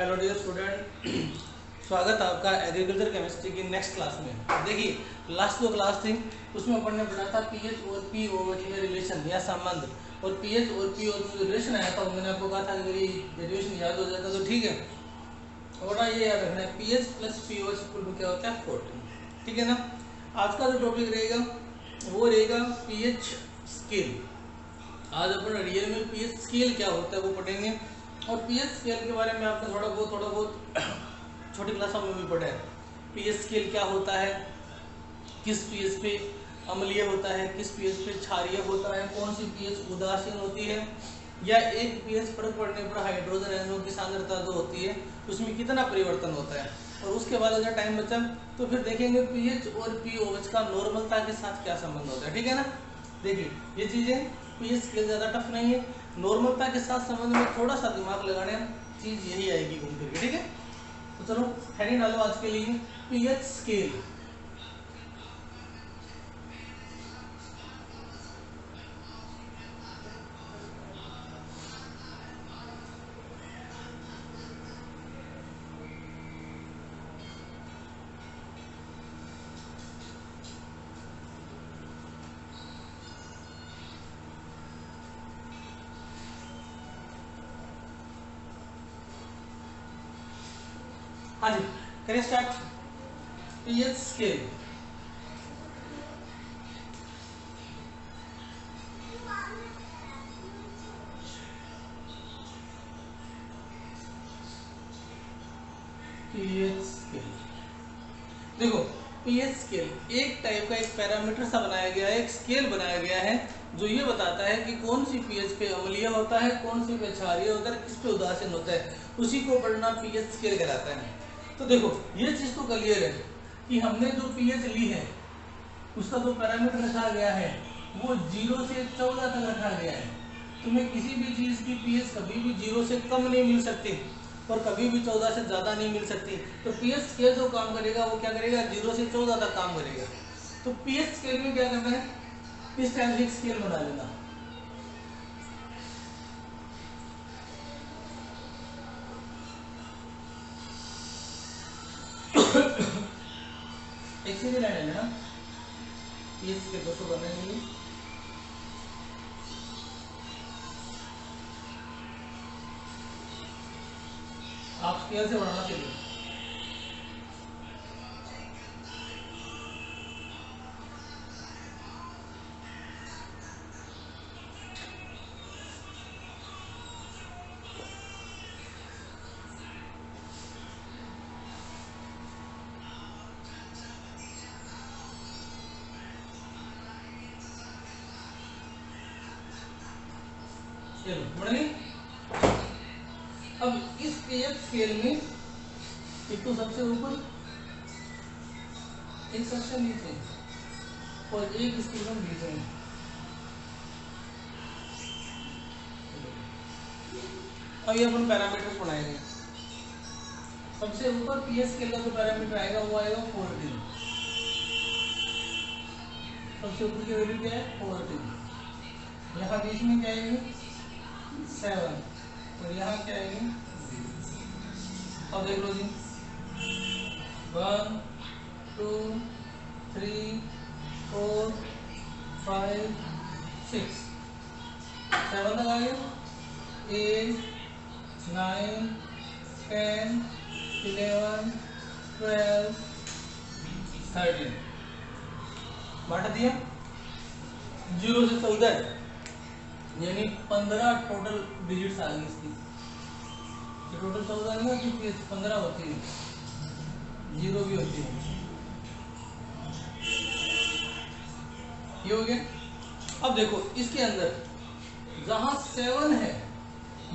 Hello dear student, स्वागत है आपका एग्रीकल्चर केमिस्ट्री की नेक्स्ट क्लास में। देखिए लास्ट जो क्लास थी उसमें अपन ने पढ़ा था पीएच और पीओएच में रिलेशन या संबंध, और पीएच और पीओएच में जो रिलेशन आया था मैंने आपको कहा था कि मेरी डेरिवेशन याद हो जाता तो ठीक है। और ये याद रखना है pH plus pOH equal to क्या होता है 14, ठीक है ना। आज का जो टॉपिक रहेगा वो रहेगा पीएच स्केल। आज अपन रियल में पीएच स्केल क्या होता है वो पढ़ेंगे, और पीएच स्केल के बारे में आपने थोड़ा बहुत छोटी क्लासों में भी पढ़ा है। पीएच स्केल क्या होता है, किस पीएच पे अम्लीय होता है, किस पीएच पे क्षारीय होता है, कौन सी पीएच उदासीन होती है, या एक पीएच फर्क पड़ने पर हाइड्रोजन आयनों की सांद्रता जो होती है उसमें कितना परिवर्तन होता है। और उसके बाद अगर टाइम बचा तो फिर देखेंगे पीएच और पीओएच का नॉर्मलता के साथ क्या संबंध होता है, ठीक है ना। देखिए ये चीजें पीएच स्केल ज्यादा टफ नहीं है, नॉर्मलता के साथ संबंध में थोड़ा सा दिमाग लगाने चीज यही आएगी घूम फिर के, ठीक है। तो चलो हेडिंग डालो आज के लिए पीएच स्केल। हाँ जी करें start. PH scale pH scale देखो, पीएच स्केल एक टाइप का एक पैरामीटर सा बनाया गया है, एक स्केल बनाया गया है जो ये बताता है कि कौन सी पीएच पे अम्लीय होता है, कौन सी पे क्षारीय होता है, किस पे उदासीन होता है, उसी को पढ़ना पीएच स्केल कहलाता है। तो देखो ये चीज तो क्लियर है कि हमने जो पीएच ली है उसका जो पैरामीटर रखा गया है वो 0 से 14 तक रखा गया है। तुम्हें किसी भी चीज की पीएच कभी भी 0 से कम नहीं मिल सकती और कभी भी 14 से ज्यादा नहीं मिल सकती। तो पीएच स्केल जो काम करेगा वो क्या करेगा, 0 से 14 तक काम करेगा। तो पीएच स्केल में क्या करना है, इस टाइप से स्केल बना लेना। एक सीधी लाइन है ना पीएच स्केल को शो करने के लिए। आप स्केल से बनाना चाहिए। चलो बन गई। अब इस पीएच स्केल में एक तो सबसे ऊपर, एक सबसे नीचे और एक स्केल में बीच में। अब ये अपन पैरामीटर्स बनाएंगे। सबसे ऊपर पीएच स्केल का जो पैरामीटर आएगा वो आएगा 14। सबसे ऊपर की वैल्यू क्या है 14। यहाँ बीच में क्या आएगी 7 और यहाँ क्या आएगी। अब देख लो जी 1 2 3 4 5 6 7 तक आ गया। 8 9 10 11 12 13 बांट दिया। 0 से 14 यानी 15 टोटल डिजिट्स आ गई इसकी। टोटल 14 नहीं होती, 15 होती है, 0 भी होती है। ये हो गया। अब देखो इसके अंदर जहां 7 है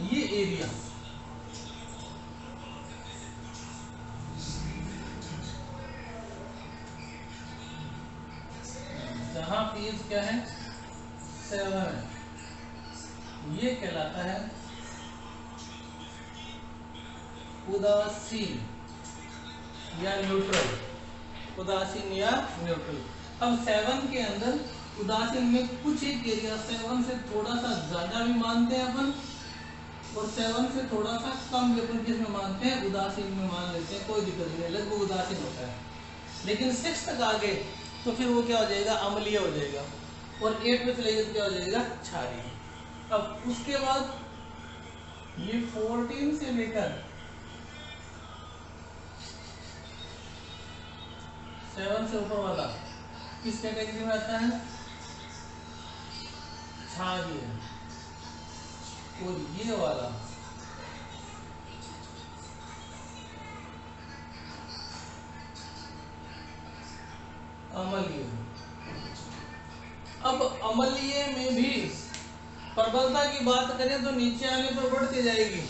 ये एरिया, जहां पीएच क्या है 7 है, ये कहलाता है उदासीन या न्यूट्रल। उदासीन या न्यूट्रल। अब 7 के अंदर उदासीन में कुछ एक एरिया 7 से थोड़ा सा ज्यादा भी मानते हैं अपन, और 7 से थोड़ा सा कम भी अपन किस में मानते हैं, उदासीन में मान लेते हैं, कोई दिक्कत नहीं, लगभग उदासीन होता है। लेकिन 6 तक आ गए तो फिर वो क्या हो जाएगा, अम्लीय हो जाएगा। और 8 पे चलेगा तो क्या हो जाएगा, क्षारीय। अब उसके बाद ये 14 से लेकर 7 से ऊपर वाला किस कैटेगरी में आता है, क्षारीय। और ये वाला अम्लीय। अब अम्लीय में भी प्रबलता की बात करें तो नीचे आने पर बढ़ती जाएगी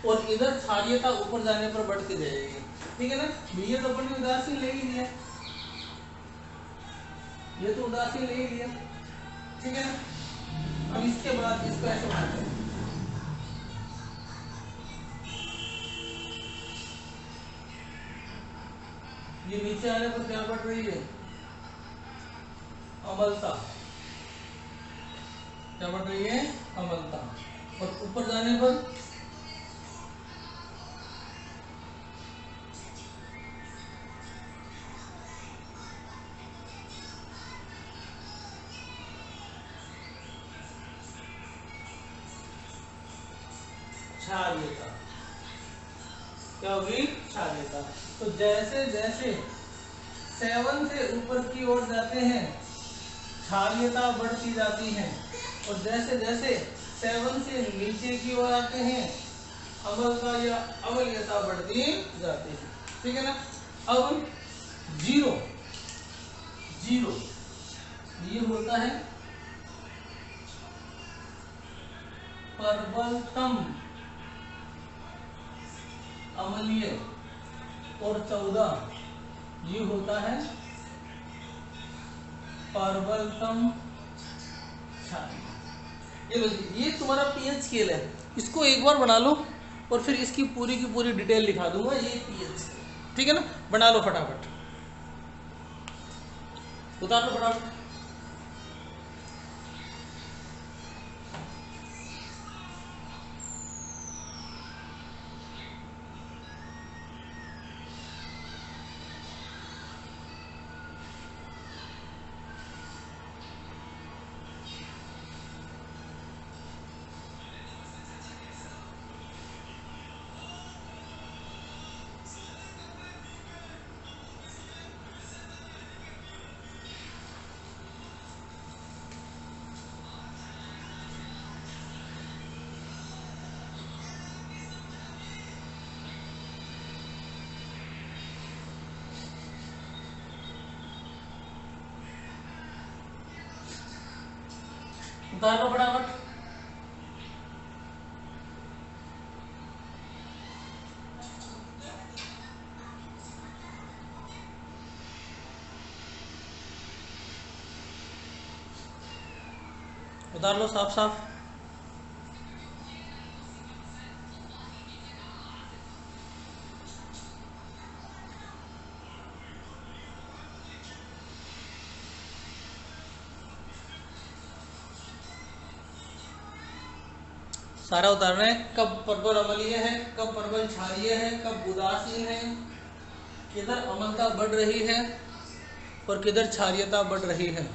और इधर क्षारीयता ऊपर जाने पर बढ़ती जाएगी, ठीक है ना। ये तो अपन ने उदासीन ले ही लिया, ये तो उदासीन ले ही लिया, ठीक है ना। अब इसके बाद इसको ऐसे बनाते हैं, ये नीचे आने पर क्या बढ़ रही है, अम्लता, क्या बढ़ रही है, अम्लता। और ऊपर जाने पर क्षारीयता, क्या होगी, क्षारीयता। तो जैसे जैसे 7 से ऊपर की ओर जाते हैं क्षारीयता बढ़ती जाती है, और जैसे जैसे 7 से नीचे की ओर आते हैं अम्लता या अम्लीयता बढ़ती जाती है, ठीक है ना। अब 0 ये होता है प्रबलतम अम्लीय, और 14 ये होता है प्रबलतम क्षारीय। ये तुम्हारा पीएच स्केल है, इसको एक बार बना लो और फिर इसकी पूरी की पूरी डिटेल लिखा दूंगा, ये पीएच स्केल, ठीक है ना। बना लो फटाफट, उतार लो फटाफट। उतार लो फटाफट। उतार लो साफ साफ। सारा उतारना है, कब प्रबल अम्लीय है, कब प्रबल क्षारीय है, कब उदासीन है, किधर अम्लता बढ़ रही है और किधर क्षारीयता बढ़ रही है।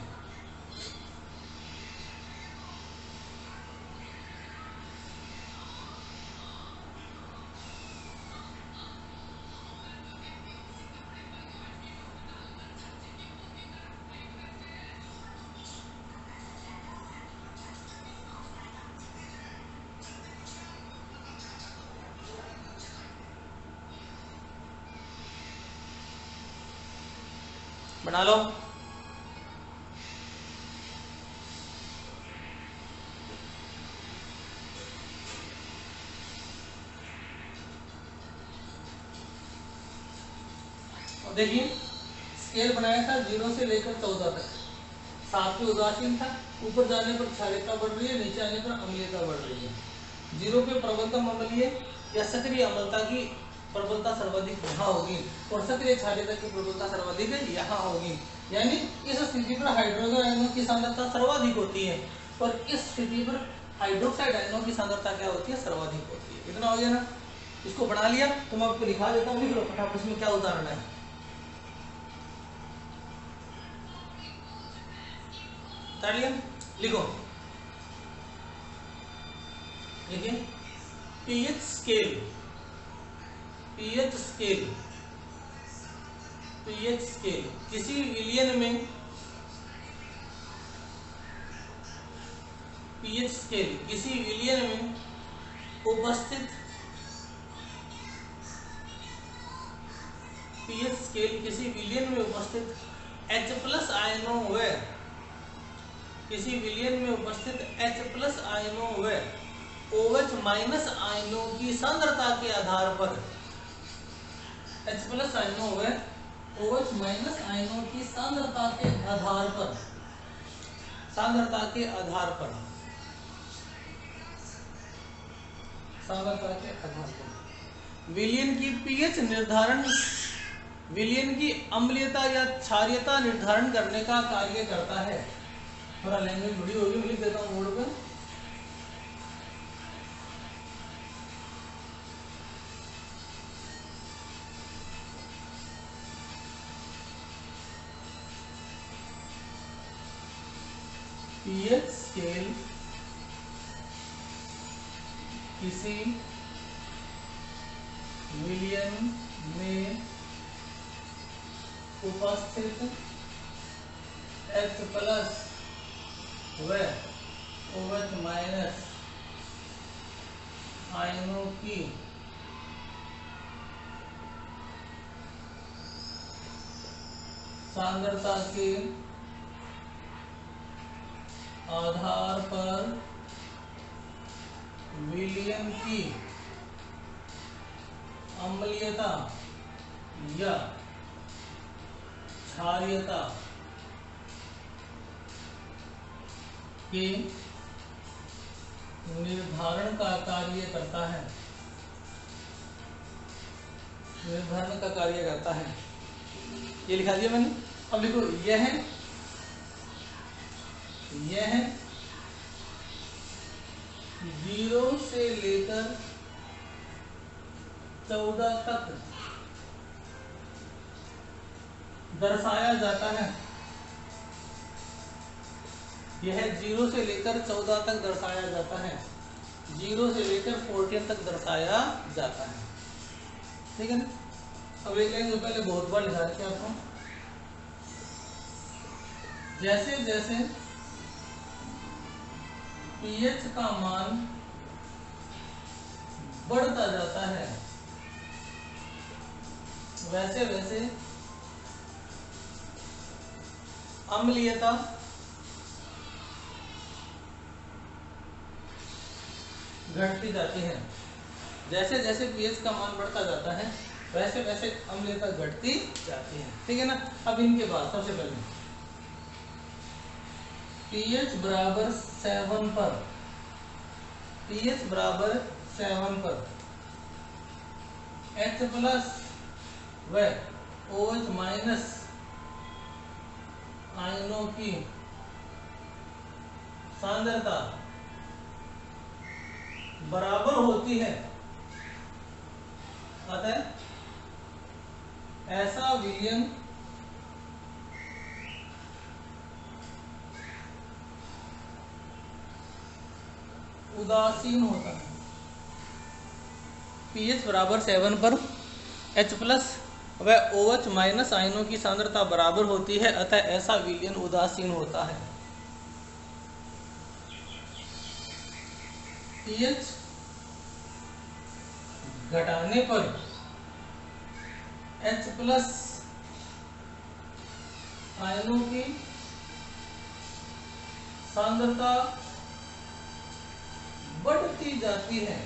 बना लो। और देखिए स्केल बनाया था 0 से लेकर 14 तक, 7 पे उदासीन था, ऊपर जाने पर क्षारीयता बढ़ रही है, नीचे आने पर अम्लीयता बढ़ रही है। 0 पे प्रबलतम अम्लीय या सक्रिय अम्लता की प्रबलता सर्वाधिक यहाँ होगी और सक्रिय क्षारीयता की प्रबलता सर्वाधिक यहाँ होगी, यानी इस स्थिति पर हाइड्रोजन आयनों की सांद्रता सर्वाधिक होती है और इस स्थिति पर हाइड्रोक्साइड आयनों की सांद्रता क्या होती है, सर्वाधिक होती है। इतना हो गया ना, इसको बना लिया तो मैं आपको लिखा देता हूँ, लिख लो फटाफट इसमें क्या उदाहरण है। उतार लिया, लिखो, देखिए pH scale, pH scale, pH scale किसी विलियन में, पीएच स्केल किसी विलियन में उपस्थित, पीएच स्केल किसी विलियन में उपस्थित H+ आयनों व, किसी विलियन में उपस्थित H+ आयनों व OH- आयनों की सांद्रता के आधार पर, H+ आयनों व OH- आयनों की सांद्रता के आधार पर, सांद्रता के आधार पर, सांद्रता के आधार पर विलियन की पीएच निर्धारण, विलियन की अम्लीयता या क्षारीयता निर्धारण करने का कार्य करता है। थोड़ा लैंग्वेज बड़ी होगी, मैं लिख देता हूँ बोर्ड पे। पीएच स्केल किसी विलियन में उपस्थित H+ व OH- आयनों की सांद्रता के आधार पर विलियन की अम्लीयता या क्षारीयता के निर्धारण का कार्य करता है, निर्धारण का कार्य करता है। ये लिखा दिया मैंने। अब लिखो, यह 0 से लेकर 14 तक दर्शाया जाता है, यह 0 से लेकर 14 तक दर्शाया जाता है, 0 से लेकर 14 तक दर्शाया जाता है। ठीक है ना। अब एक लाइन पहले बहुत बार लिखा रखे आपको, जैसे जैसे पीएच का मान बढ़ता जाता है, वैसे वैसे अम्लीयता घटती जाती है। जैसे जैसे पीएच का मान बढ़ता जाता है, वैसे वैसे अम्लीयता घटती जाती है। ठीक है ना। अब इनके बाद सबसे पहले pH बराबर 7 पर, pH बराबर 7 पर H+ व OH- आयनों की सांद्रता बराबर होती है, अतः ऐसा विलियन उदासीन होता है। pH बराबर 7 पर H+ व OH- आयनों की सांद्रता बराबर होती है, अतः ऐसा विलियन उदासीन होता है। pH घटाने पर H+ आयनों की सांद्रता बढ़ती जाती है,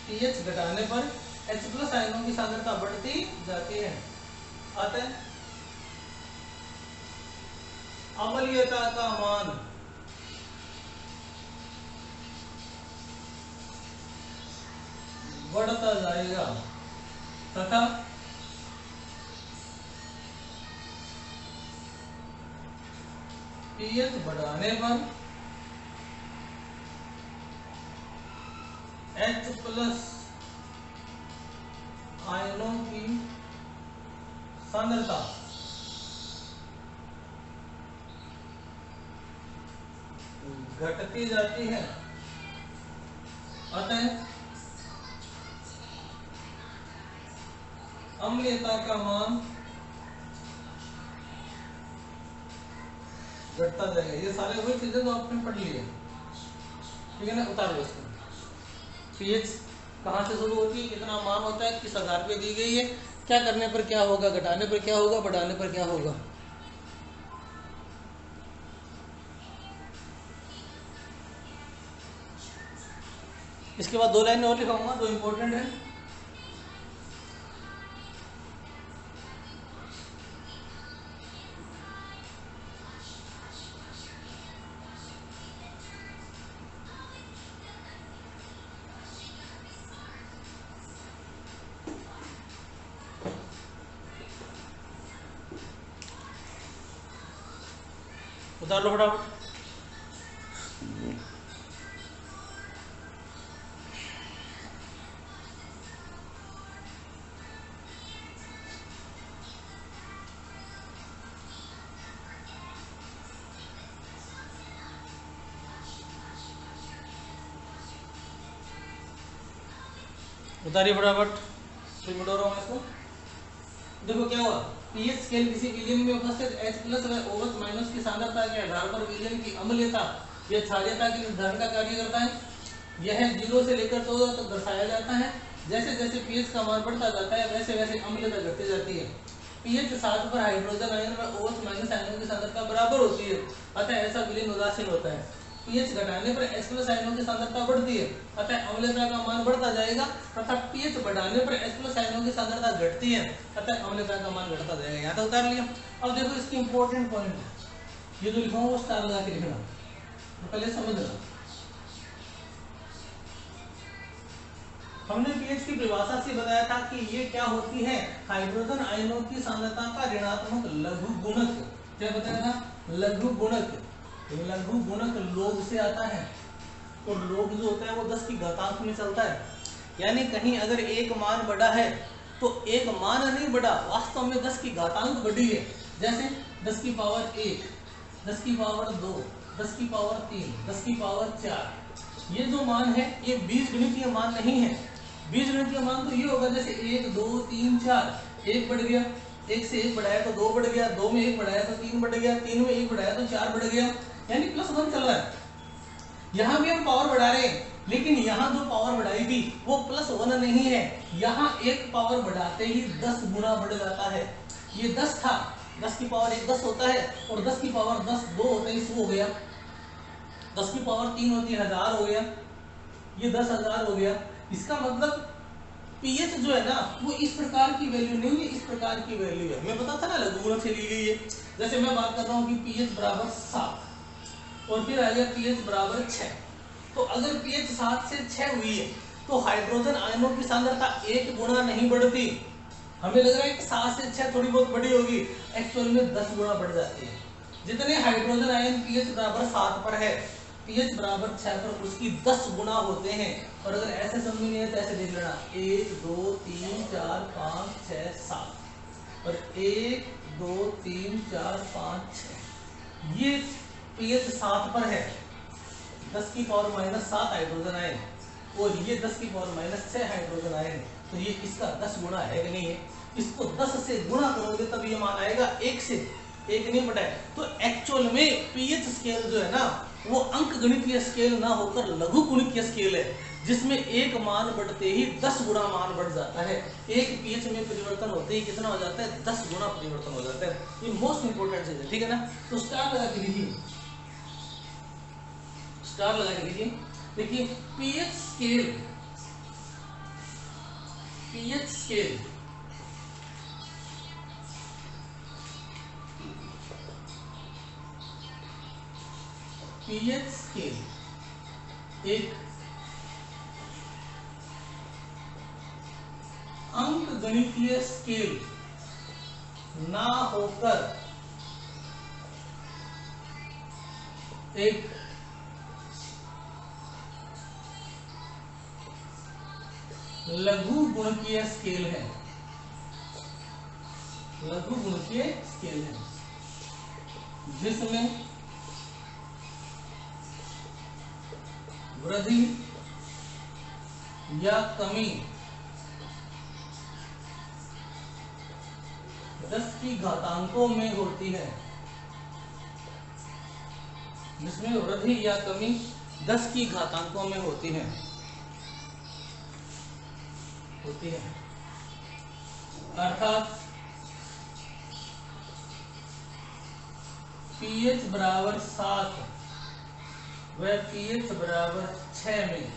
pH घटाने पर H+ आयनों की सांद्रता बढ़ती जाती है, अतः अम्लीयता का मान बढ़ता जाएगा तथा pH बढ़ाने पर H प्लस आयनों की सांद्रता घटती जाती है, अतः अम्लीयता का मान घटता जाएगा। ये सारे वही चीजें जो आपने पढ़ ली है, ठीक है ना। उतार लो इसको। पीएच कहाँ से शुरू होती है, कितना मान होता है, किस आधार पे दी गई है, क्या करने पर क्या होगा, घटाने पर क्या होगा, बढ़ाने पर क्या होगा। इसके बाद 2 लाइनें और लिखाऊंगा जो इंपॉर्टेंट है। उतार लो फटाफट। उतारिए फटाफट, फिर मिटा रहा हूँ इसको। देखो क्या हुआ, पीएच स्केल किसी विलयन में उपस्थित H प्लस व OH माइनस की सांद्रता के आधार पर विलयन की अम्लीयता या क्षारीयता की निर्धारण का कार्य करता है। यह 0 से लेकर 14 तक दर्शाया जाता है। जैसे जैसे पीएच का मान बढ़ता जाता है वैसे वैसे अम्लीयता घटती जाती है। पीएच 7 पर हाइड्रोजन आयन व OH माइनस आयनों की सांद्रता बराबर होती है, अतः ऐसा विलयन उदासीन होता है। पीएच घटाने पर H प्लस आयनों की सांद्रता बढ़ती है, अतः अम्लता का मान बढ़ता जाएगा, तथा पीएच बढ़ाने पर H प्लस आयनों की सांद्रता घटती है, अतः अम्लता का मान घटता जाएगा। यहाँ तक उतार लिया। अब देखो इसकी इंपॉर्टेंट पॉइंट, ये जो लिखा वो स्टार लगा के लिखना, तो पहले समझना। हमने पीएच की परिभाषा से बताया था कि ये क्या होती है, हाइड्रोजन आयनों की सांद्रता का ऋणात्मक लघु गुणक। क्या बताया था, लघु गुणक। लघु गुणक लोग से आता है, और लोग जो होता है वो 10 की घातांक में चलता है। यानी कहीं अगर एक मान बढ़ा है तो एक मान नहीं बढ़ा, वास्तव में 10 की घातांक बढ़ी है। जैसे 10 की पावर 1, 10 की पावर 2, 10 की पावर 3, 10 की पावर 4। ये जो मान है ये बीजगणितीय मान नहीं है। बीजगणितीय मान तो ये होगा जैसे 1 2 3 4, 1 बढ़ गया, 1 से 1 बढ़ाया तो 2 बढ़ गया, 2 में 1 बढ़ाया तो 3 बढ़ गया, 3 में 1 बढ़ाया तो 4 बढ़ गया, यानी +1 चल रहा है। यहाँ भी हम पावर बढ़ा रहे हैं, लेकिन यहाँ जो पावर बढ़ाई थी वो +1 नहीं है, यहाँ एक पावर बढ़ाते ही 10 गुना बढ़ जाता है। ये 10 था, 10 की पावर 1 10 होता है, और 10 की पावर 10 2 होता है, 100 हो गया। 10 की पावर 3 होती है 1000 हो गया, ये 10,000 हो गया। इसका मतलब पीएच जो है ना वो इस प्रकार की वैल्यू नहीं है, इस प्रकार की वैल्यू है। मैं पता था ना लघु गुणक से ली गई है। जैसे मैं बात कर रहा हूँ कि पीएच बराबर 7 और फिर आ गया पीएच बराबर 6। तो अगर पीएच 7 से 6 हुई है तो हाइड्रोजन आयनों की सांद्रता 1 गुना नहीं बढ़ती। हमें लग रहा है कि 7 से 6 थोड़ी बहुत बड़ी होगी, एक्चुअल में 10 गुना बढ़ जाती है। जितने हाइड्रोजन आयन पीएच बराबर 7 पर है, पीएच बराबर 6 पर उसकी 10 गुना होते हैं। और अगर ऐसे समझ नहीं है तो ऐसे देख लेना, 1 2 3 4 5 6 7, और 1 2 3 4 5 6, ये पीएच 7 पर है, 10 की पावर -7 हाइड्रोजन आयन, और ये 10 की पावर -6 हाइड्रोजन आयन। तो ये इसका 10 गुना है कि नहीं है। इसको 10 से गुणा करोगे तब ये मान आएगा, 1 से 1 नहीं बढ़ाए। तो एक्चुअल में पीएच स्केल जो है ना वो अंक गणितीय स्केल ना होकर लघु गुणितीय स्केल है, जिसमें एक मान बढ़ते ही 10 गुना मान बढ़ जाता है। एक पीएच में परिवर्तन होते ही कितना हो जाता है, 10 गुना परिवर्तन हो जाता है। ये मोस्ट इंपोर्टेंट चीज है, ठीक है ना। तो स्टार लगा के लीजिए, स्टार लगा के लीजिए। देखिए pH scale, pH scale pH scale एक अंक गणितीय स्केल ना होकर एक लघु गुणकीय स्केल है, लघु गुणकीय स्केल है जिसमें वृद्धि या कमी 10 की घातांकों में होती है, जिसमें वृद्धि या कमी 10 की घातांकों में होती है अर्थात pH बराबर 7 व pH बराबर 6 में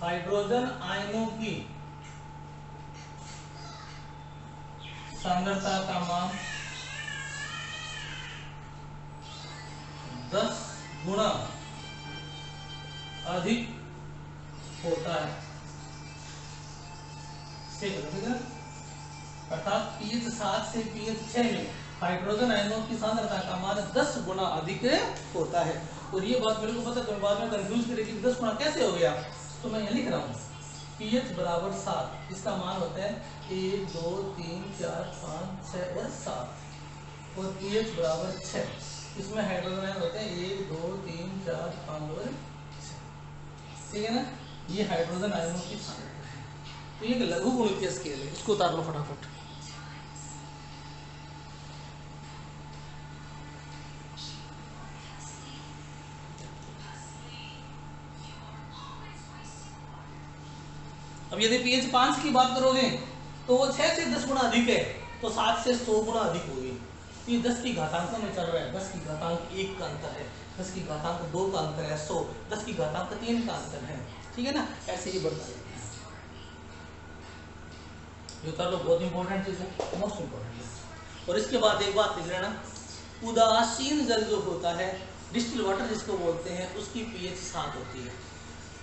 हाइड्रोजन आयनों की सांद्रता का मान 10 गुना अधिक होता है। अर्थात pH 7 से pH 6 में हाइड्रोजन आयनों की सांद्रता का मान 10 गुना अधिक होता है। और ये बात मेरे को पता है, बाद में कंफ्यूज करेगी 10 गुना कैसे हो गया, तो मैं यहाँ लिख रहा हूँ pH बराबर 7, इसका मान होता है 1 2 3 4 5 6 और 7 और pH बराबर 6, इसमें हाइड्रोजन आयन होते हैं 1 2 3 4 5 और 6, ठीक है ना। ये हाइड्रोजन आयनों की सांद्रता है, तो ये लघु गुणकीय स्केल है, इसको उतार लो फटाफट। अब यदि pH 5 की बात करोगे तो वो 6 से 10 गुना अधिक है, तो 7 से 100 गुना अधिक होगी। ये 10 की घातांकों में चल रहा है, 10 की घातांक 1 का अंतर है, 10 की घातांक 2 का अंतर है, 100 10 की घातांक 3 का अंतर है, ठीक है ना। ऐसे ही बढ़ता है। ये कर लो, बहुत इंपॉर्टेंट चीज है, मोस्ट इंपॉर्टेंट है। और इसके बाद एक बात लिख लेना, उदासीन जल जो होता है, डिस्टिल वाटर जिसको बोलते हैं, उसकी pH 7 होती है।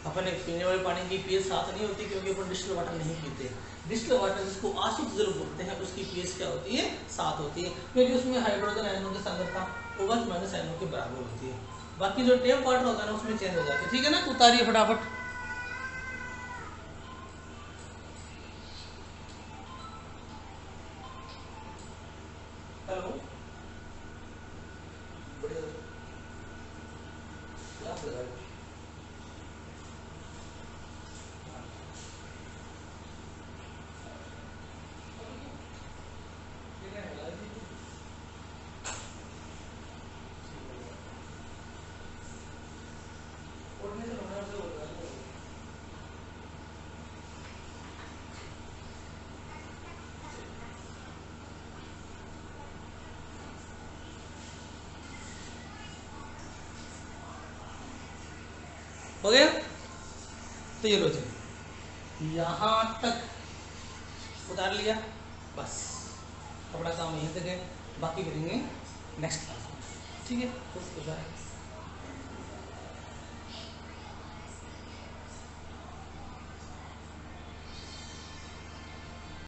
अपन पीने वाले पानी की pH 7 नहीं होती, क्योंकि अपन डिस्टिल वाटर नहीं पीते। डिस्टिल वाटर जिसको आसुत जल बोलते हैं, उसकी pH क्या होती है, 7 होती है, क्योंकि उसमें हाइड्रोजन आयनों की सांद्रता OH माइनस आयनों के बराबर होती है। बाकी जो टेप वाटर होता है ना, उसमें चेंज हो जाती है, ठीक है ना। उतारिए फटाफट। हेलो, हो गया। तो ये लो जी, यहाँ तक उतार लिया, बस अपना काम यहीं तक है, बाकी करेंगे नेक्स्ट क्लास में, ठीक है।